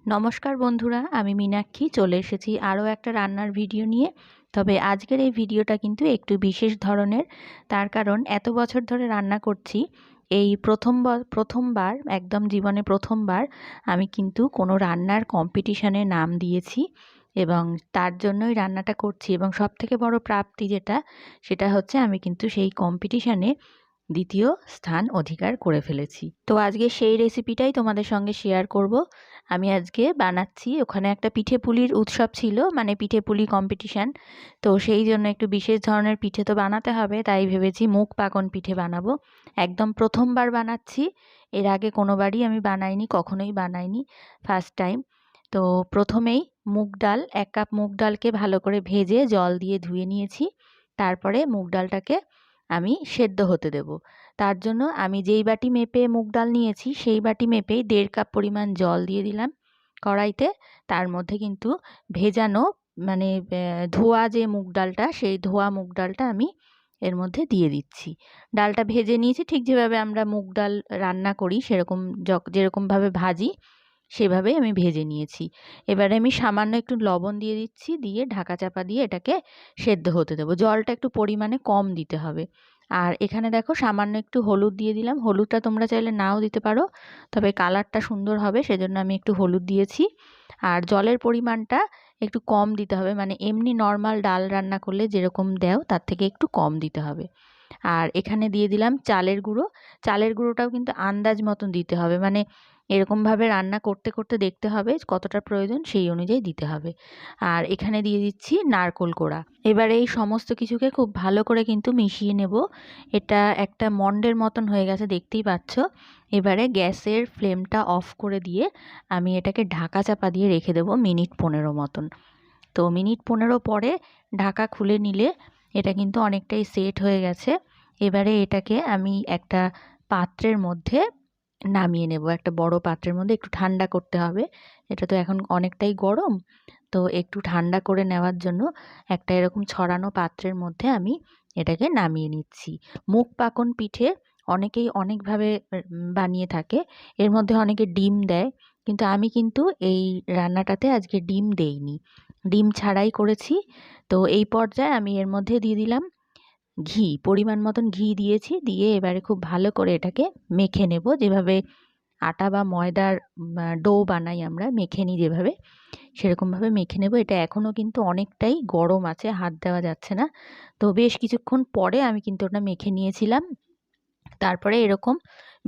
নমস্কার বন্ধুরা, আমি মীনাক্ষী চলে এসেছি আরও একটা রান্নার ভিডিও নিয়ে। তবে আজকের এই ভিডিওটা কিন্তু একটু বিশেষ ধরনের। তার কারণ এত বছর ধরে রান্না করছি, এই প্রথমবার একদম জীবনে প্রথমবার আমি কিন্তু কোনো রান্নার কম্পিটিশনে নাম দিয়েছি এবং তার জন্যই রান্নাটা করছি। এবং সবথেকে বড় প্রাপ্তি সেটা হচ্ছে আমি কিন্তু সেই কম্পিটিশনে দ্বিতীয় স্থান অধিকার করে ফেলেছি। তো আজকে সেই রেসিপিটাই তোমাদের সঙ্গে শেয়ার করব। আমি আজকে বানাচ্ছি, ওখানে একটা পিঠে পুলির উৎসব ছিল, মানে পিঠে পুলি কম্পিটিশান। তো সেই জন্য একটু বিশেষ ধরনের পিঠে তো বানাতে হবে, তাই ভেবেছি মুগ পাকন পিঠে বানাবো। একদম প্রথমবার বানাচ্ছি, এর আগে কোনোবারই আমি বানাইনি, কখনোই বানাইনি, ফার্স্ট টাইম। তো প্রথমেই মুগ ডাল, 1 কাপ মুগ ডালকে ভালো করে ভেজে জল দিয়ে ধুয়ে নিয়েছি। তারপরে মুগ ডালটাকে আমি সেদ্ধ হতে দেব। তার জন্য আমি যেই বাটি মেপে মুগ ডাল নিয়েছি সেই বাটি মেপেই 1.5 কাপ পরিমাণ জল দিয়ে দিলাম কড়াইতে। তার মধ্যে কিন্তু ভেজানো মানে ধোয়া যে মুগ ডালটা, সেই ধোয়া মুগ ডালটা আমি এর মধ্যে দিয়ে দিচ্ছি। ডালটা ভেজে নিয়েছি, ঠিক যেভাবে আমরা মুগ ডাল রান্না করি সেরকম, যেরকমভাবে ভাজি সেভাবেই আমি ভেজে নিয়েছি। এবারে আমি সামান্য একটু লবণ দিয়ে দিচ্ছি, দিয়ে ঢাকা চাপা দিয়ে এটাকে সেদ্ধ হতে দেবো। জলটা একটু পরিমাণে কম দিতে হবে। আর এখানে দেখো সামান্য একটু হলুদ দিয়ে দিলাম। হলুদটা তোমরা চাইলে নাও দিতে পারো, তবে কালারটা সুন্দর হবে সেজন্য আমি একটু হলুদ দিয়েছি। আর জলের পরিমাণটা একটু কম দিতে হবে, মানে এমনি নর্মাল ডাল রান্না করলে যেরকম দেও তার থেকে একটু কম দিতে হবে। আর এখানে দিয়ে দিলাম চালের গুঁড়ো। চালের গুঁড়োটাও কিন্তু আন্দাজ মতন দিতে হবে, মানে এরকমভাবে রান্না করতে করতে দেখতে হবে কতটা প্রয়োজন, সেই অনুযায়ী দিতে হবে। আর এখানে দিয়ে দিচ্ছি নারকোল কোড়া। এবার এই সমস্ত কিছুকে খুব ভালো করে কিন্তু মিশিয়ে নেব। এটা একটা মন্ডের মতন হয়ে গেছে, দেখতেই পাচ্ছ। এবারে গ্যাসের ফ্লেমটা অফ করে দিয়ে আমি এটাকে ঢাকা চাপা দিয়ে রেখে দেবো মিনিট 15 মতন। তো মিনিট 15 পরে ঢাকা খুলে নিলে এটা কিন্তু অনেকটাই সেট হয়ে গেছে। এবারে এটাকে আমি একটা পাত্রের মধ্যে নামিয়ে নেব। একটা বড় পাত্রের মধ্যে, একটু ঠান্ডা করতে হবে, এটা তো এখন অনেকটাই গরম। তো একটু ঠান্ডা করে নেওয়ার জন্য একটা এরকম ছড়ানো পাত্রের মধ্যে আমি এটাকে নামিয়ে নিচ্ছি। মুগ পাকন পিঠে অনেকেই অনেকভাবে বানিয়ে থাকে, এর মধ্যে অনেকে ডিম দেয়, কিন্তু আমি কিন্তু এই রান্নাটাতে আজকে ডিম দেইনি, ডিম ছাড়াই করেছি। তো এই পর্যায়ে আমি এর মধ্যে দিয়ে দিলাম ঘি, পরিমাণ মতন ঘি দিয়েছি, দিয়ে এবারে খুব ভালো করে এটাকে মেখে নেব। যেভাবে আটা বা ময়দার ডো বানাই আমরা, মেখে নিই যেভাবে, সেরকমভাবে মেখে নেব। এটা এখনও কিন্তু অনেকটাই গরম আছে, হাত দেওয়া যাচ্ছে না। তো বেশ কিছুক্ষণ পরে আমি কিন্তু ওটা মেখে নিয়েছিলাম। তারপরে এরকম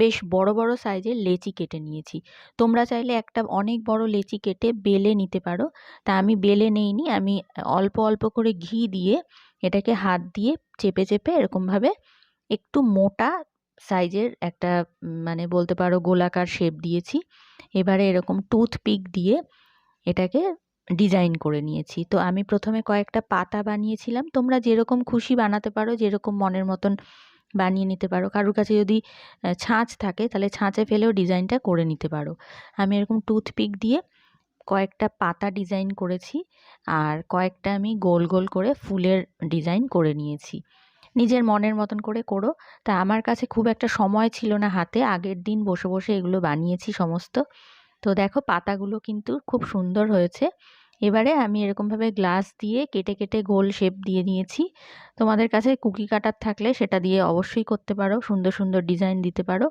বেশ বড় বড় সাইজের লেচি কেটে নিয়েছি। তোমরা চাইলে একটা অনেক বড় লেচি কেটে বেলে নিতে পারো, তা আমি বেলে নেইনি। আমি অল্প অল্প করে ঘি দিয়ে এটাকে হাত দিয়ে চেপে চেপে এরকমভাবে একটু মোটা সাইজের একটা মানে বলতে পারো গোলাকার শেপ দিয়েছি। এবারে এরকম টুথপিক দিয়ে এটাকে ডিজাইন করে নিয়েছি। তো আমি প্রথমে কয়েকটা পাতা বানিয়েছিলাম, তোমরা যেরকম খুশি বানাতে পারো, যেরকম মনের মতন বানিয়ে নিতে পারো। কারোর কাছে যদি ছাঁচ থাকে তাহলে ছাঁচে ফেলেও ডিজাইনটা করে নিতে পারো। আমি এরকম টুথপিক দিয়ে কয়েকটা পাতা ডিজাইন করেছি, আর কয়েকটা আমি গোল গোল করে ফুলের ডিজাইন করে নিয়েছি। নিজের মনের মতন করে করো। তা আমার কাছে খুব একটা সময় ছিল না হাতে, আগের দিন বসে বসে এগুলো বানিয়েছি সমস্ত। তো দেখো পাতাগুলো কিন্তু খুব সুন্দর হয়েছে। এবারে আমি এরকমভাবে গ্লাস দিয়ে কেটে কেটে গোল শেপ দিয়ে নিয়েছি। তোমাদের কাছে কুকি কাটার থাকলে সেটা দিয়ে অবশ্যই করতে পারো, সুন্দর সুন্দর ডিজাইন দিতে পারো।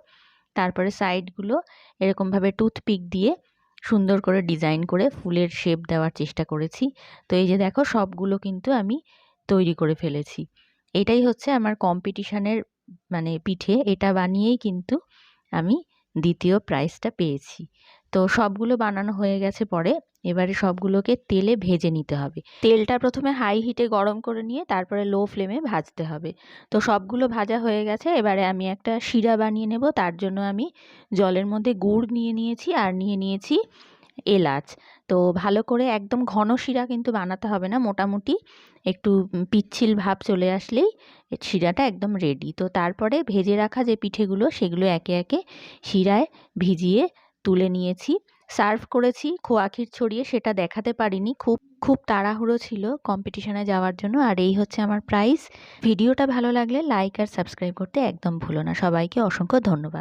তারপরে সাইডগুলো এরকমভাবে টুথপিক দিয়ে সুন্দর করে ডিজাইন করে ফুলের শেপ দেওয়ার চেষ্টা করেছি। তো এই যে দেখো সবগুলো কিন্তু আমি তৈরি করে ফেলেছি। এটাই হচ্ছে আমার কম্পিটিশনের মানে পিঠে, এটা বানিয়েই কিন্তু আমি দ্বিতীয় প্রাইজটা পেয়েছি। তো সবগুলো বানানো হয়ে গেছে পরে, এবারে সবগুলোকে তেলে ভেজে নিতে হবে। তেলটা প্রথমে হাই হিটে গরম করে নিয়ে তারপরে লো ফ্লেমে ভাজতে হবে। তো সবগুলো ভাজা হয়ে গেছে, এবারে আমি একটা শিরা বানিয়ে নেব। তার জন্য আমি জলের মধ্যে গুড় নিয়ে নিয়েছি, আর নিয়ে নিয়েছি এলাচ। তো ভালো করে একদম ঘন শিরা কিন্তু বানাতে হবে না, মোটামুটি একটু পিচ্ছিল ভাব চলে আসলেই শিরাটা একদম রেডি। তো তারপরে ভেজে রাখা যে পিঠেগুলো সেগুলো একে একে শিরায় ভিজিয়ে তুলে নিয়েছি। সার্ভ করেছি খোয়া ক্ষীর ছড়িয়ে, সেটা দেখাতে পারিনি, খুব খুব তাড়াহুড়ো ছিল কম্পিটিশনে যাওয়ার জন্য। আর এই হচ্ছে আমার প্রাইজ। ভিডিওটা ভালো লাগলে লাইক আর সাবস্ক্রাইব করতে একদম ভুলো না। সবাইকে অসংখ্য ধন্যবাদ।